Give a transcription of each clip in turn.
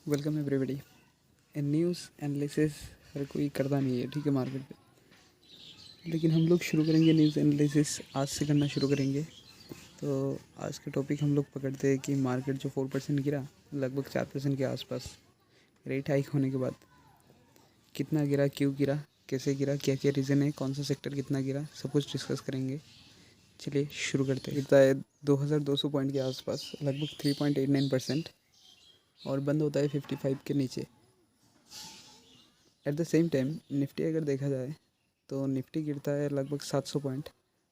Welcome everybody. News analysis हर कोई करता नहीं है, ठीक है, मार्केट पे। लेकिन हम लोग शुरू करेंगे न्यूज़ एनालिसिस, आज से करना शुरू करेंगे। तो आज का टॉपिक हम लोग पकड़ते हैं कि मार्केट जो 4% गिरा, लगभग 4% के आसपास रेट हाइक होने के बाद कितना गिरा, क्यों गिरा, कैसे गिरा, क्या क्या रीज़न है, कौन सा सेक्टर कितना गिरा, सब कुछ डिस्कस करेंगे। चलिए शुरू करते हैं। गिरता है 2200 पॉइंट के आसपास, लगभग 3.89%, और बंद होता है 55 के नीचे। At the same time Nifty अगर देखा जाए तो निफ्टी गिरता है लगभग 700 पॉइंट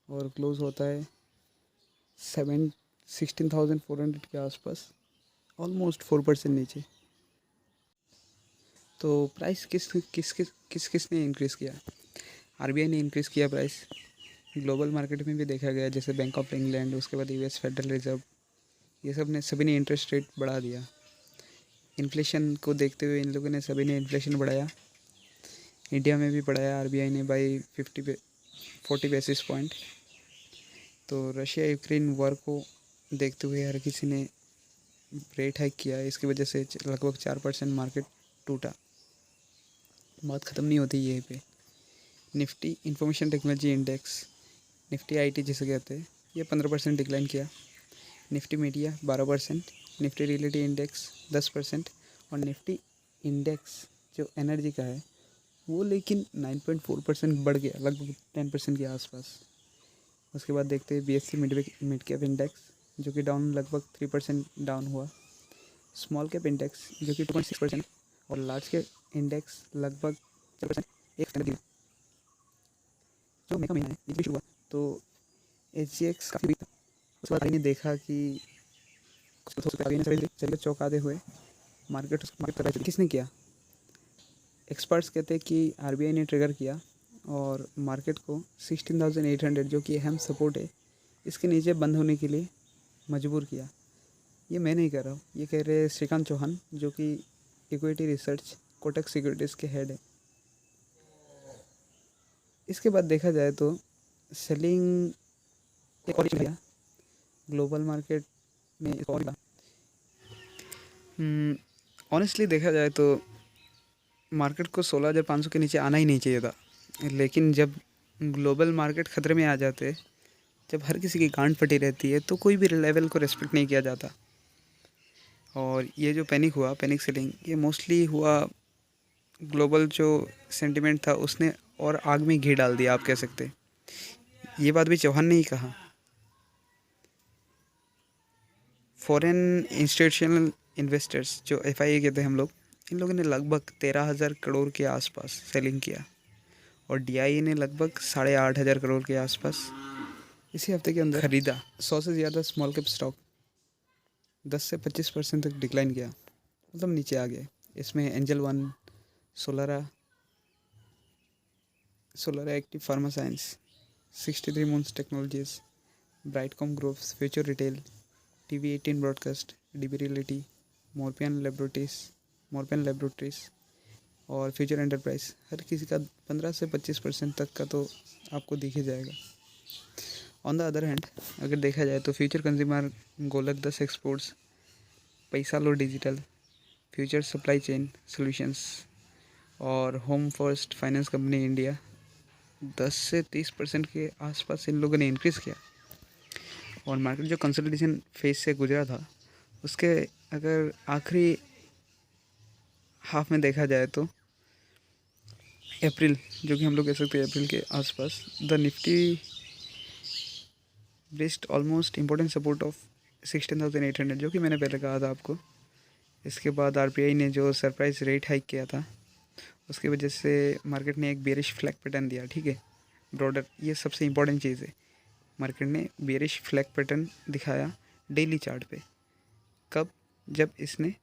और क्लोज़ होता है 16,400 के आसपास, ऑलमोस्ट 4% नीचे। तो प्राइस किस ने इंक्रीज़ किया? आरबीआई ने इंक्रीज़ किया प्राइस। ग्लोबल मार्केट में भी देखा गया, जैसे बैंक ऑफ इंग्लैंड, उसके बाद यूएस फेडरल रिजर्व, ये सब ने सभी ने इंटरेस्ट रेट बढ़ा दिया। इन्फ्लेशन को देखते हुए इन लोगों ने सभी ने इन्फ्लेशन बढ़ाया। इंडिया में भी बढ़ाया आरबीआई ने बाई 40 बेसिस पॉइंट। तो रशिया यूक्रेन वॉर को देखते हुए हर किसी ने रेट हाइक किया। इसकी वजह से लगभग 4% मार्केट टूटा। बात ख़त्म नहीं होती यहीं पे। Nifty information technology index, Nifty IT जिसे कहते हैं, ये 15% डिक्लाइन किया। Nifty media 12%, Nifty reality index 10%, और निफ्टी इंडेक्स जो एनर्जी का है वो लेकिन 9.4% बढ़ गया, लगभग 10% के आसपास। उसके बाद देखते हैं बीएससी मिड कैप इंडेक्स, जो कि डाउन लगभग 3% डाउन हुआ। स्मॉल कैप इंडेक्स जो कि 2.6%, और लार्ज कैप इंडेक्स लगभग 4%, एक गिरा। जो मई का महीना है ये भी शुरू हुआ तो एचजीएक्स काफ़ी वीक था। उसके बाद ने देखा कि कुछ आगे चलिए चौंकाते हुए मार्केट कर रहा है। किसने किया? एक्सपर्ट्स कहते हैं कि आरबीआई ने ट्रिगर किया और मार्केट को 16,800, जो कि अहम सपोर्ट है, इसके नीचे बंद होने के लिए मजबूर किया। ये मैं नहीं कह रहा हूँ, ये कह रहे हैं श्रीकांत चौहान, जो कि इक्विटी रिसर्च कोटक सिक्योरिटीज़ के हेड है। इसके बाद देखा जाए तो सेलिंग एक और गया ग्लोबल मार्केट में, एक और ऑनेस्टली देखा जाए तो मार्केट को 16,500 के नीचे आना ही नहीं चाहिए था। लेकिन जब ग्लोबल मार्केट ख़तरे में आ जाते, जब हर किसी की गांड फटी रहती है, तो कोई भी लेवल को रेस्पेक्ट नहीं किया जाता। और ये जो पैनिक हुआ, पैनिक सेलिंग, ये मोस्टली हुआ ग्लोबल जो सेंटिमेंट था उसने और आग में घी डाल दिया, आप कह सकते। ये बात भी चौहान ने ही कहा। फॉरेन इंस्टीट्यूशनल इन्वेस्टर्स जो एफआईए कहते हैं हम लोग, इन लोगों ने लगभग 13,000 करोड़ के आसपास सेलिंग किया, और डीआईए ने लगभग 8,500 करोड़ के आसपास इसी हफ्ते के अंदर खरीदा। 100 से ज़्यादा स्मॉल कैप स्टॉक 10 से 25% तक डिक्लाइन किया, मतलब नीचे आ गए। इसमें Angel One, Solara Active Pharma Science, 63 Moons Technologies, Brightcom Groups, Future Retail, TV18 Broadcast, DB Realty, Morepen Laboratories और फ्यूचर एंटरप्राइज। हर किसी का 15 से 25% तक का तो आपको दिख ही जाएगा। ऑन द अदर हैंड अगर देखा जाए तो फ्यूचर कंज्यूमर, गोलक 10 Exports, Paisalo Digital, Future Supply Chain Solutions और Home First Finance Company India 10 से 30% के आसपास इन लोगों ने इंक्रीज़ किया। और मार्केट जो कंसोलिडेशन फेज से गुजरा था, उसके अगर आखिरी हाफ में देखा जाए तो अप्रैल, जो कि हम लोग कह सकते हैं अप्रैल के आसपास, the Nifty breast almost important support of 16,800, जो कि मैंने पहले कहा था आपको। इसके बाद आरबीआई ने जो सरप्राइज रेट हाइक किया था, उसकी वजह से मार्केट ने एक बेरिश फ्लैग पैटर्न दिया, ठीक है, ब्रॉडर। ये सबसे इम्पोर्टेंट चीज़ है, मार्केट ने बेरिश फ्लैग पैटर्न दिखाया डेली चार्ट पे। कब? जब इसने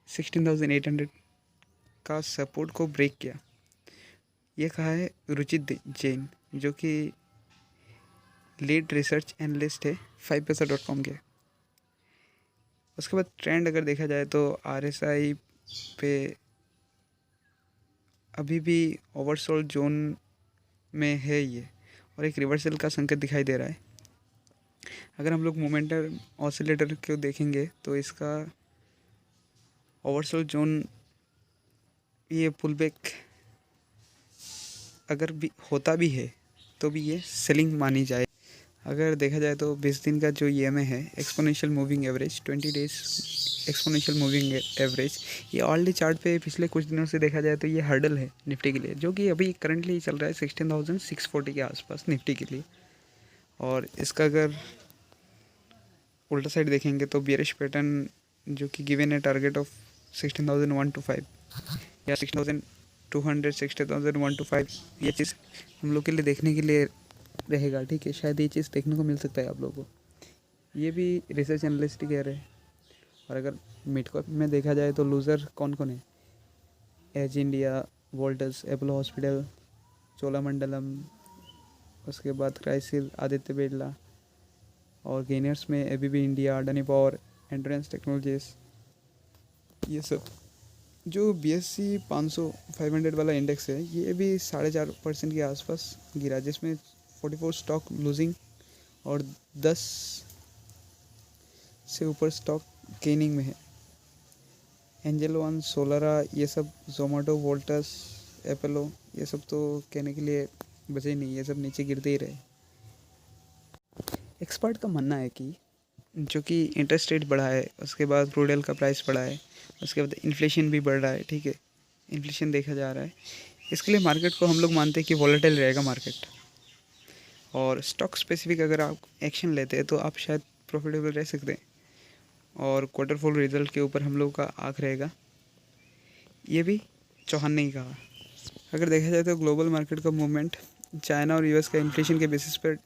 16,800 का सपोर्ट को ब्रेक किया। ये कहा है रुचित जैन, जो कि लीड रिसर्च एनालिस्ट है 5paisa.com के। उसके बाद ट्रेंड अगर देखा जाए तो RSI पे अभी भी ओवरसोल्ड जोन में है ये, और एक रिवर्सल का संकेत दिखाई दे रहा है। अगर हम लोग मोमेंटम ऑसिलेटर को देखेंगे तो इसका ओवरसोल्ड जोन, ये पुल बैक अगर भी होता भी है तो भी ये सेलिंग मानी जाए। अगर देखा जाए तो 20 दिन का जो EMA है, exponential moving average, 20 days exponential moving average, ये ऑलरेडी चार्ट पे पिछले कुछ दिनों से देखा जाए तो ये हर्डल है निफ्टी के लिए, जो कि अभी करंटली चल रहा है 16,640 के आसपास निफ्टी के लिए। और इसका अगर उल्टा साइड देखेंगे तो बियरिश पैटर्न, जो कि गिवन है टारगेट ऑफ 16,125 या 6,200, 16,125, ये चीज़ हम लोग के लिए देखने के लिए रहेगा। ठीक है, शायद ये चीज़ देखने को मिल सकता है आप लोगों को। ये भी रिसर्च एनालिस्ट कह रहे हैं। और अगर मिड कैप में देखा जाए तो लूज़र कौन कौन है? एज India, Voltas, Apollo Hospital, Cholamandalam, उसके बाद क्राइसिल, आदित्य बिरला। और गेनर्स में ABB इंडिया, अडानी पावर, एंड्रेंस टेक्नोलॉजीज, ये सब। जो BSE 500 वाला इंडेक्स है, ये भी 4.5% के आसपास गिरा, जिसमें 44 स्टॉक लूजिंग और 10 से ऊपर स्टॉक गेनिंग में है। एंजल वन, सोलारा, ये सब, जोमेटो, वोल्टस, एपोलो, ये सब तो कहने के लिए बचे ही नहीं, ये सब नीचे गिरते ही रहे। एक्सपर्ट का मानना है कि जो कि इंटरेस्ट रेट बढ़ा है, उसके बाद क्रूड ऑयल का प्राइस बढ़ा है, उसके बाद इन्फ्लेशन भी बढ़ रहा है। ठीक है, इन्फ्लेशन देखा जा रहा है, इसके लिए मार्केट को हम लोग मानते हैं कि वॉलेटाइल रहेगा मार्केट। और स्टॉक स्पेसिफिक अगर आप एक्शन लेते हैं तो आप शायद प्रॉफिटेबल रह सकते हैं। और क्वार्टर फोर रिजल्ट के ऊपर हम लोग का आँख रहेगा, ये भी चौहान ने ही कहा। अगर देखा जाए तो ग्लोबल मार्केट का मूवमेंट चाइना और US का इन्फ्लेशन के बेसिस पर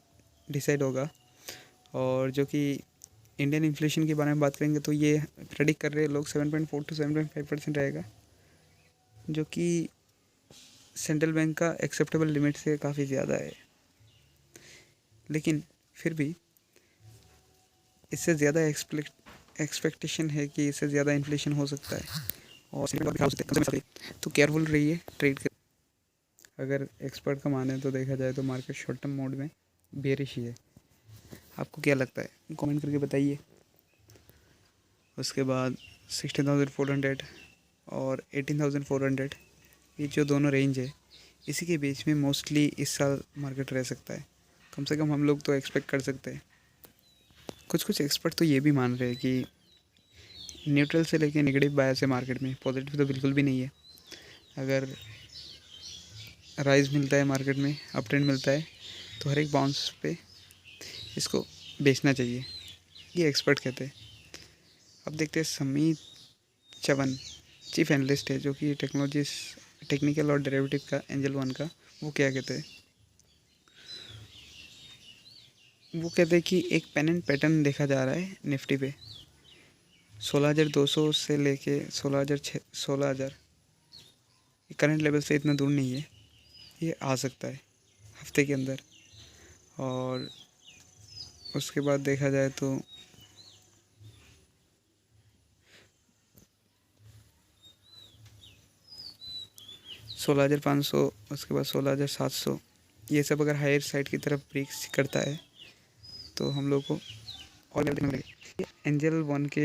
डिसाइड होगा। और जो कि इंडियन इन्फ्लेशन के बारे में बात करेंगे तो ये प्रेडिक्ट कर रहे हैं लोग 7.4 to 7.5% रहेगा, जो कि सेंट्रल बैंक का एक्सेप्टेबल लिमिट से काफ़ी ज़्यादा है। लेकिन फिर भी इससे ज़्यादा एक्सपेक्टेशन है कि इससे ज़्यादा इन्फ्लेशन हो सकता है और तो केयरफुल रहिए ट्रेड कर। अगर एक्सपर्ट का माने तो देखा जाए तो मार्केट शॉर्ट टर्म मोड में बेरिश ही है। आपको क्या लगता है, कमेंट करके बताइए। उसके बाद 16,400 और 18,400, ये जो दोनों रेंज है, इसी के बीच में मोस्टली इस साल मार्केट रह सकता है। कम से कम हम लोग तो एक्सपेक्ट कर सकते हैं। कुछ एक्सपर्ट तो ये भी मान रहे हैं कि न्यूट्रल से लेके नेगेटिव बायस है मार्केट में, पॉजिटिव तो बिल्कुल भी नहीं है। अगर राइज मिलता है मार्केट में, अप ट्रेंड मिलता है, तो हर एक बाउंस पे इसको बेचना चाहिए, ये एक्सपर्ट कहते हैं। अब देखते हैं समीत चवन, चीफ एनालिस्ट है, जो कि टेक्निकल और डेरिवेटिव का एंजल वन का, वो क्या कहते हैं। वो कहते हैं कि एक पेन एंड पैटर्न देखा जा रहा है निफ्टी पे, 16,200 से लेके 16,000 करंट लेवल से इतना दूर नहीं है, ये आ सकता है हफ्ते के अंदर। और उसके बाद देखा जाए तो 16,500, उसके बाद 16,700, ये सब अगर हायर साइड की तरफ ब्रेक करता है तो हम लोग को और एंजल वन के